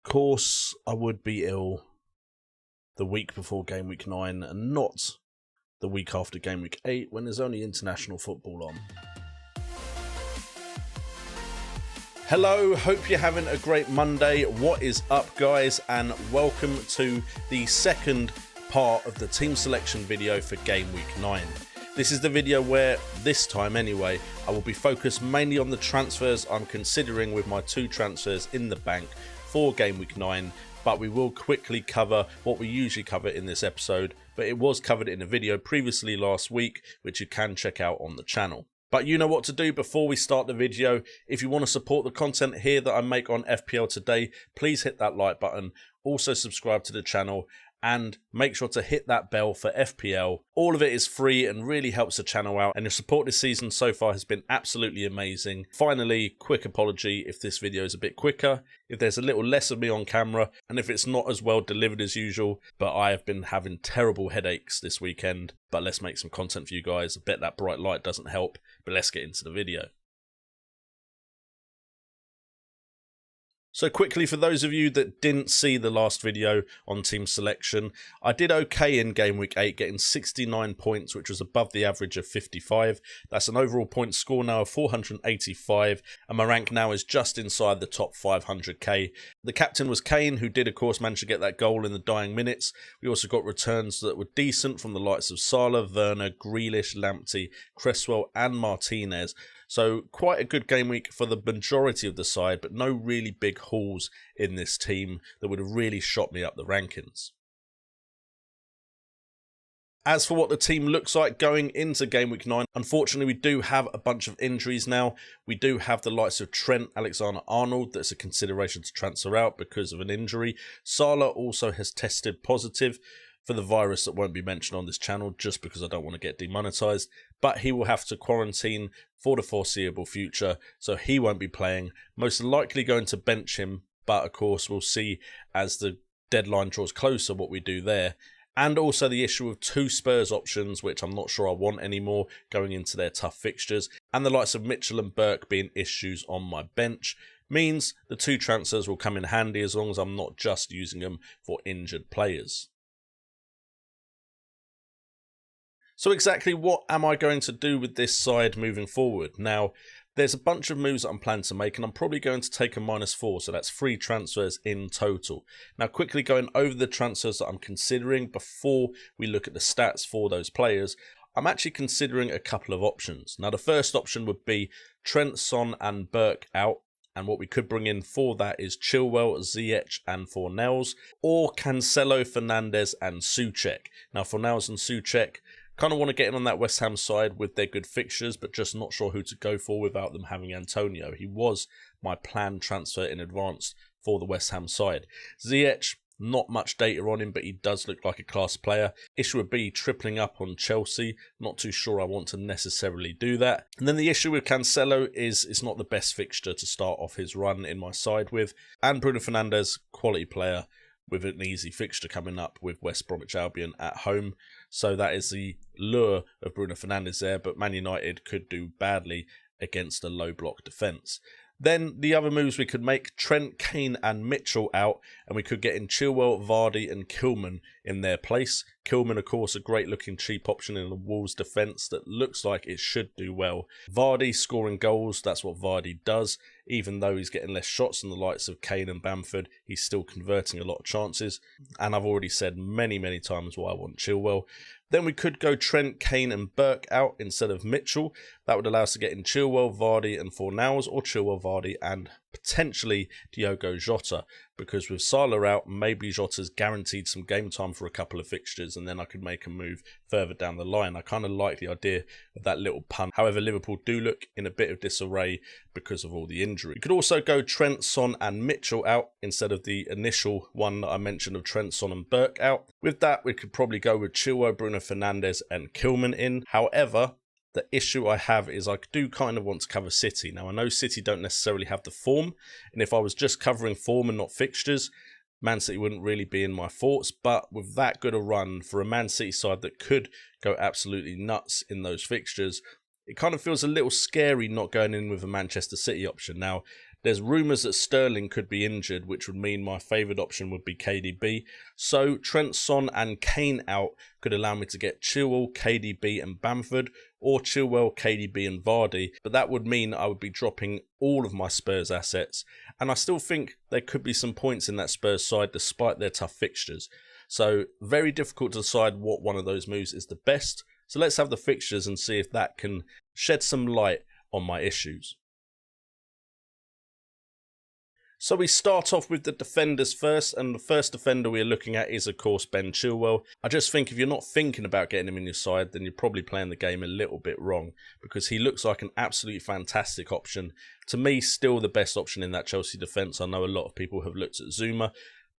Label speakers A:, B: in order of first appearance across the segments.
A: course, I would be ill the week before Game Week 9 and not the week after Game Week 8 when there's only international football on. Hello, hope you're having a great Monday. What is up, guys? And welcome to the second part of the team selection video for Game Week 9. This is the video where, this time anyway, I will be focused mainly on the transfers I'm considering with my two transfers in the bank for Game Week 9, but we will quickly cover what we usually cover in this episode, but it was covered in a video previously last week, which you can check out on the channel. But you know what to do before we start the video. If you want to support the content here that I make on FPL Today, please hit that like button. Also subscribe to the channel and make sure to hit that bell for FPL. All of it is free and really helps the channel out, and your support this season so far has been absolutely amazing. Finally, quick apology if this video is a bit quicker, if there's a little less of me on camera, and if it's not as well delivered as usual, but I have been having terrible headaches this weekend. But let's make some content for you guys. I bet that bright light doesn't help, but let's get into the video. So quickly, for those of you that didn't see the last video on team selection, I did okay in Game Week 8, getting 69 points, which was above the average of 55. That's an overall point score now of 485, and my rank now is just inside the top 500k. The captain was Kane, who did of course manage to get that goal in the dying minutes. We also got returns that were decent from the likes of Salah, Werner, Grealish, Lamptey, Cresswell and Martinez. So quite a good game week for the majority of the side, but no really big hauls in this team that would have really shot me up the rankings. As for what the team looks like going into Game Week 9, unfortunately we do have a bunch of injuries now. We do have the likes of Trent Alexander-Arnold that's a consideration to transfer out because of an injury. Salah also has tested positive for the virus that won't be mentioned on this channel just because I don't want to get demonetized, but he will have to quarantine for the foreseeable future, so he won't be playing. Most likely going to bench him, but of course we'll see as the deadline draws closer what we do there. And also the issue of two Spurs options, which I'm not sure I want anymore going into their tough fixtures, and the likes of Mitchell and Burke being issues on my bench, means the two transfers will come in handy as long as I'm not just using them for injured players. So exactly what am I going to do with this side moving forward? Now, there's a bunch of moves that I'm planning to make, and I'm probably going to take a -4, so that's 3 transfers in total. Now, quickly going over the transfers that I'm considering before we look at the stats for those players, I'm actually considering a couple of options. Now, the first option would be Trent, Son and Burke out, and what we could bring in for that is Chilwell, Ziyech and Fornals, or Cancelo, Fernandes and Souček. Now, Fornals and Souček, kind of want to get in on that West Ham side with their good fixtures, but just not sure who to go for without them having Antonio. He was my planned transfer in advance for the West Ham side. Ziyech, not much data on him, but he does look like a class player. Issue would be tripling up on Chelsea. Not too sure I want to necessarily do that. And then the issue with Cancelo is it's not the best fixture to start off his run in my side with. And Bruno Fernandes, quality player, with an easy fixture coming up with West Bromwich Albion at home. So that is the lure of Bruno Fernandes there, but Man United could do badly against a low block defence. Then the other moves we could make, Trent, Kane and Mitchell out, and we could get in Chilwell, Vardy and Kilman in their place. Kilman, of course, a great looking cheap option in the Wolves defence that looks like it should do well. Vardy scoring goals, that's what Vardy does. Even though he's getting less shots than the likes of Kane and Bamford, he's still converting a lot of chances. And I've already said many times why I want Chilwell. Then we could go Trent, Kane and Burke out instead of Mitchell. That would allow us to get in Chilwell, Vardy and Fornals, or Chilwell, Vardy and potentially Diogo Jota, because with Salah out, maybe Jota's guaranteed some game time for a couple of fixtures and then I could make a move further down the line. I kind of like the idea of that little punt. However, Liverpool do look in a bit of disarray because of all the injury. We could also go Trent, Son and Mitchell out instead of the initial one that I mentioned of Trent, Son and Burke out. With that, we could probably go with Chilwell, Bruno Fernandes and Kilman in. However, the issue I have is I do kind of want to cover City. Now, I know City don't necessarily have the form, and if I was just covering form and not fixtures, Man City wouldn't really be in my thoughts. But with that good a run for a Man City side that could go absolutely nuts in those fixtures, it kind of feels a little scary not going in with a Manchester City option. Now, There's rumours that Sterling could be injured, which would mean my favoured option would be KDB. So Trent, Son and Kane out could allow me to get Chilwell, KDB and Bamford, or Chilwell, KDB and Vardy, but that would mean I would be dropping all of my Spurs assets, and I still think there could be some points in that Spurs side despite their tough fixtures. So very difficult to decide what one of those moves is the best. So let's have the fixtures and see if that can shed some light on my issues. So we start off with the defenders first, and the first defender we're looking at is of course Ben Chilwell. I just think if you're not thinking about getting him in your side, then you're probably playing the game a little bit wrong, because he looks like an absolutely fantastic option. To me, still the best option in that Chelsea defence. I know a lot of people have looked at Zuma,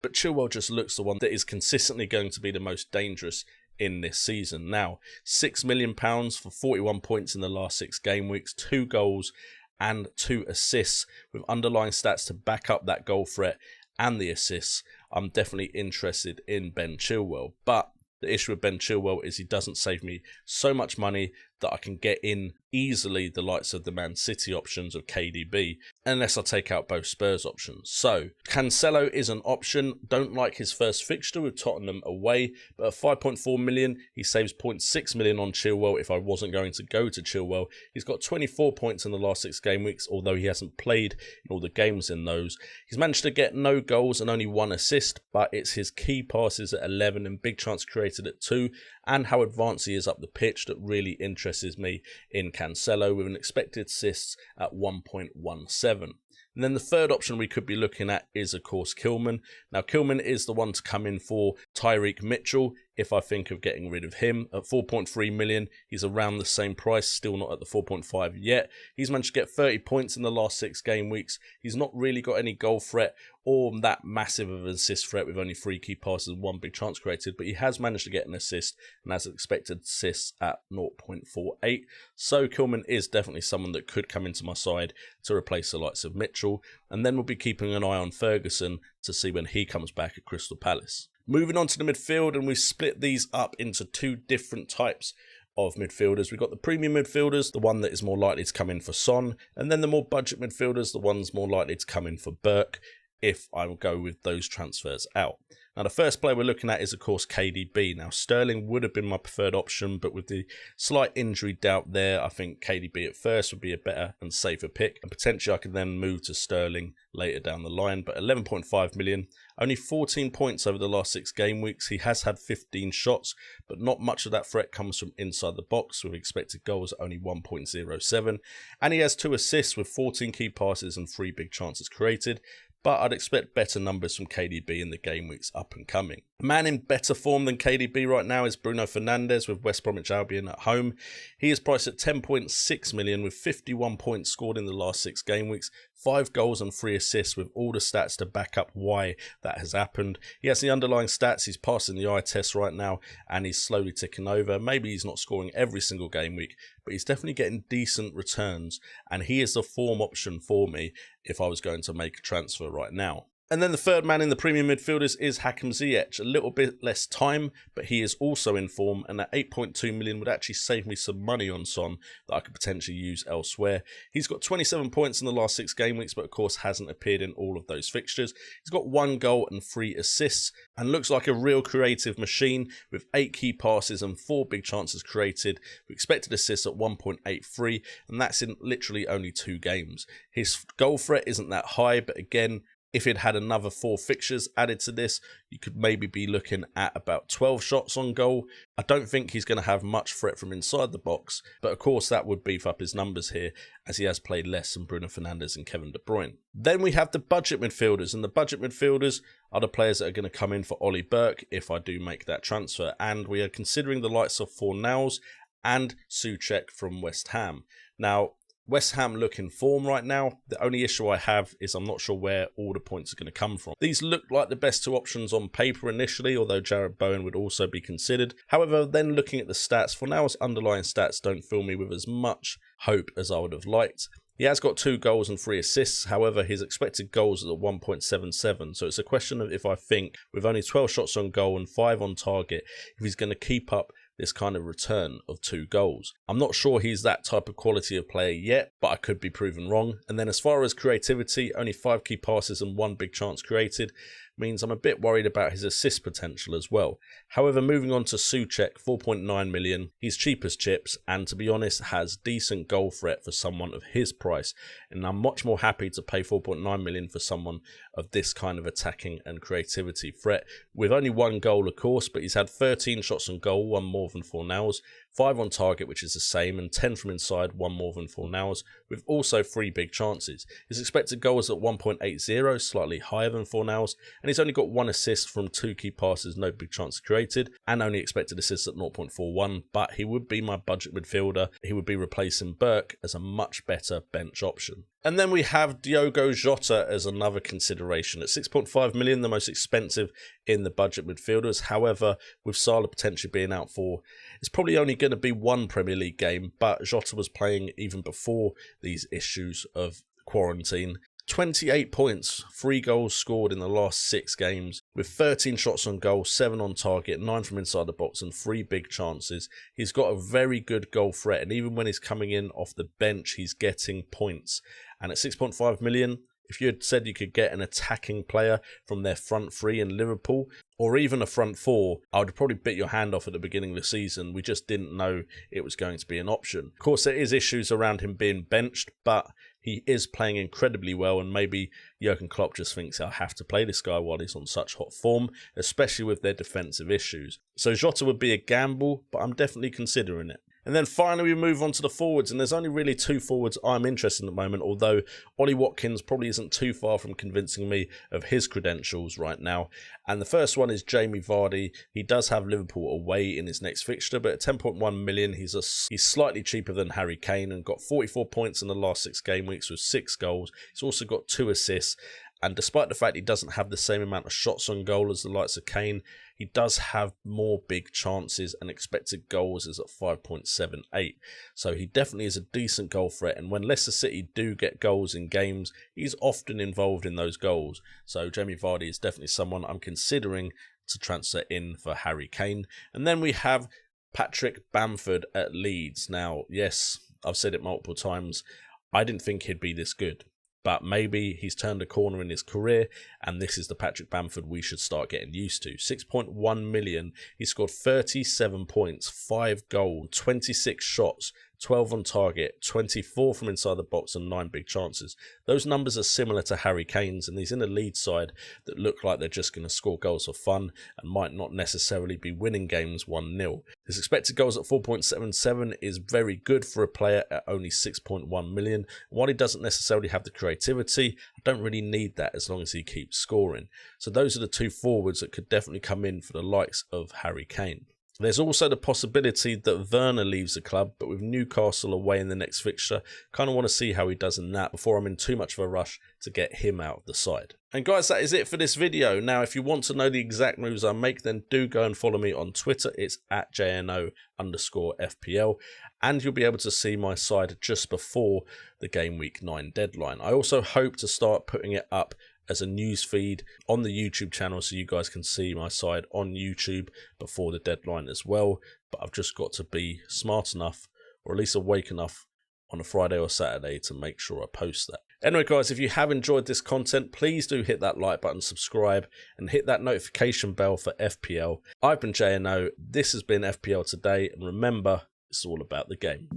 A: but Chilwell just looks the one that is consistently going to be the most dangerous in this season. Now, £6 million for 41 points in the last 6 game weeks, 2 goals and 2 assists with underlying stats to back up that goal threat and the assists. I'm definitely interested in Ben Chilwell, but the issue with Ben Chilwell is he doesn't save me so much money that I can get in easily the likes of the Man City options of KDB, unless I take out both Spurs options. So Cancelo is an option. Don't like his first fixture with Tottenham away, but at 5.4 million, he saves 0.6 million on Chilwell if I wasn't going to go to Chilwell. He's got 24 points in the last 6 game weeks, although he hasn't played in all the games in those. He's managed to get no goals and only 1 assist, but it's his key passes at 11 and big chance created at 2, and how advanced he is up the pitch that really interests me in Cancelo, with an expected assists at 1.17. And then the third option we could be looking at is, of course, Kilman. Now, Kilman is the one to come in for Tyreek Mitchell if I think of getting rid of him. At 4.3 million, he's around the same price, still not at the 4.5 yet. He's managed to get 30 points in the last 6 game weeks. He's not really got any goal threat or that massive of an assist threat with only 3 key passes and 1 big chance created, but he has managed to get an assist and has expected assists at 0.48. So Kilman is definitely someone that could come into my side to replace the likes of Mitchell, and then we'll be keeping an eye on Ferguson to see when he comes back at Crystal Palace. Moving on to the midfield, and we split these up into 2 different types of midfielders. We've got the premium midfielders, the one that is more likely to come in for Son, and then the more budget midfielders, the ones more likely to come in for Burke, if I will go with those transfers out. Now, the first player we're looking at is, of course, KDB. Now, Sterling would have been my preferred option, but with the slight injury doubt there, I think KDB at first would be a better and safer pick. And potentially I could then move to Sterling later down the line. But 11.5 million, only 14 points over the last 6 game weeks. He has had 15 shots, but not much of that threat comes from inside the box, with expected goals only 1.07. And he has 2 assists with 14 key passes and 3 big chances created. But I'd expect better numbers from KDB in the game weeks up and coming. A man in better form than KDB right now is Bruno Fernandes with West Bromwich Albion at home. He is priced at 10.6 million with 51 points scored in the last 6 game weeks, 5 goals and 3 assists, with all the stats to back up why that has happened. He has the underlying stats, he's passing the eye test right now, and he's slowly ticking over. Maybe he's not scoring every single game week, but he's definitely getting decent returns, and he is the form option for me if I was going to make a transfer right now. And then the third man in the premium midfielders is Hakim Ziyech. A little bit less time, but he is also in form, and at 8.2 million would actually save me some money on Son that I could potentially use elsewhere. He's got 27 points in the last 6 game weeks, but of course hasn't appeared in all of those fixtures. He's got 1 goal and 3 assists, and looks like a real creative machine with 8 key passes and 4 big chances created, with expected assists at 1.83, and that's in literally only 2 games. His goal threat isn't that high, but again, if it had another 4 fixtures added to this, you could maybe be looking at about 12 shots on goal. I don't think he's going to have much threat from inside the box, but of course that would beef up his numbers here, as he has played less than Bruno Fernandes and Kevin De Bruyne. Then we have the budget midfielders, and the budget midfielders are the players that are going to come in for Ollie Burke if I do make that transfer, and we are considering the likes of Fornals and Souček from West Ham. Now, West Ham look in form right now. The only issue I have is I'm not sure where all the points are going to come from. These look like the best 2 options on paper initially, although Jarrod Bowen would also be considered. However, then looking at the stats, Fornals' underlying stats don't fill me with as much hope as I would have liked. He has got 2 goals and 3 assists, however his expected goals is at 1.77, so it's a question of if I think with only 12 shots on goal and 5 on target, if he's going to keep up this kind of return of 2 goals. I'm not sure he's that type of quality of player yet, but I could be proven wrong. And then as far as creativity, only 5 key passes and 1 big chance created means I'm a bit worried about his assist potential as well. However, moving on to Souček, 4.9 million, he's cheap as chips and to be honest has decent goal threat for someone of his price, and I'm much more happy to pay 4.9 million for someone of this kind of attacking and creativity threat, with only 1 goal of course, but he's had 13 shots on goal, 1 more than Fornals, 5 on target, which is the same, and 10 from inside, 1 more than Fornals, with also 3 big chances. His expected goal is at 1.80, slightly higher than Fornals, and he's only got 1 assist from 2 key passes, no big chance created, and only expected assists at 0.41, but he would be my budget midfielder. He would be replacing Burke as a much better bench option. And then we have Diogo Jota as another consideration at 6.5 million, the most expensive in the budget midfielders. However, with Salah potentially being out for, it's probably only going to be 1 Premier League game, but Jota was playing even before these issues of quarantine. 28 points, 3 goals scored in the last 6 games, with 13 shots on goal, 7 on target, 9 from inside the box and 3 big chances. He's got a very good goal threat, and even when he's coming in off the bench, he's getting points. And at 6.5 million, if you had said you could get an attacking player from their front 3 in Liverpool, or even a front 4, I would probably bit your hand off at the beginning of the season. We just didn't know it was going to be an option. Of course, there is issues around him being benched, but he is playing incredibly well, and maybe Jurgen Klopp just thinks I'll have to play this guy while he's on such hot form, especially with their defensive issues. So Jota would be a gamble, but I'm definitely considering it. And then finally we move on to the forwards, and there's only really 2 forwards I'm interested in at the moment, although Ollie Watkins probably isn't too far from convincing me of his credentials right now. And the first one is Jamie Vardy. He does have Liverpool away in his next fixture, but at 10.1 million, he's slightly cheaper than Harry Kane and got 44 points in the last 6 game weeks with 6 goals. He's also got 2 assists. And despite the fact he doesn't have the same amount of shots on goal as the likes of Kane, he does have more big chances, and expected goals is at 5.78. So he definitely is a decent goal threat, and when Leicester City do get goals in games, he's often involved in those goals. So Jamie Vardy is definitely someone I'm considering to transfer in for Harry Kane. And then we have Patrick Bamford at Leeds. Now, yes, I've said it multiple times, I didn't think he'd be this good. But maybe he's turned a corner in his career, and this is the Patrick Bamford we should start getting used to. 6.1 million, he scored 37 points, 5 goals, 26 shots, 12 on target, 24 from inside the box and 9 big chances. Those numbers are similar to Harry Kane's, and he's in a Leeds side that look like they're just going to score goals for fun and might not necessarily be winning games 1-0. His expected goals at 4.77 is very good for a player at only 6.1 million. While he doesn't necessarily have the creativity, I don't really need that as long as he keeps scoring. So those are the 2 forwards that could definitely come in for the likes of Harry Kane. There's also the possibility that Werner leaves the club, but with Newcastle away in the next fixture, kind of want to see how he does in that before I'm in too much of a rush to get him out of the side. And guys, that is it for this video. Now, if you want to know the exact moves I make, then do go and follow me on Twitter. It's at JNO_FPL, and you'll be able to see my side just before the Gameweek 9 deadline. I also hope to start putting it up as a news feed on the YouTube channel so you guys can see my side on YouTube before the deadline as well. But I've just got to be smart enough, or at least awake enough on a Friday or Saturday to make sure I post that. Anyway guys, if you have enjoyed this content, please do hit that like button, subscribe, and hit that notification bell for FPL. I've been JNO, this has been FPL Today, and remember, it's all about the game.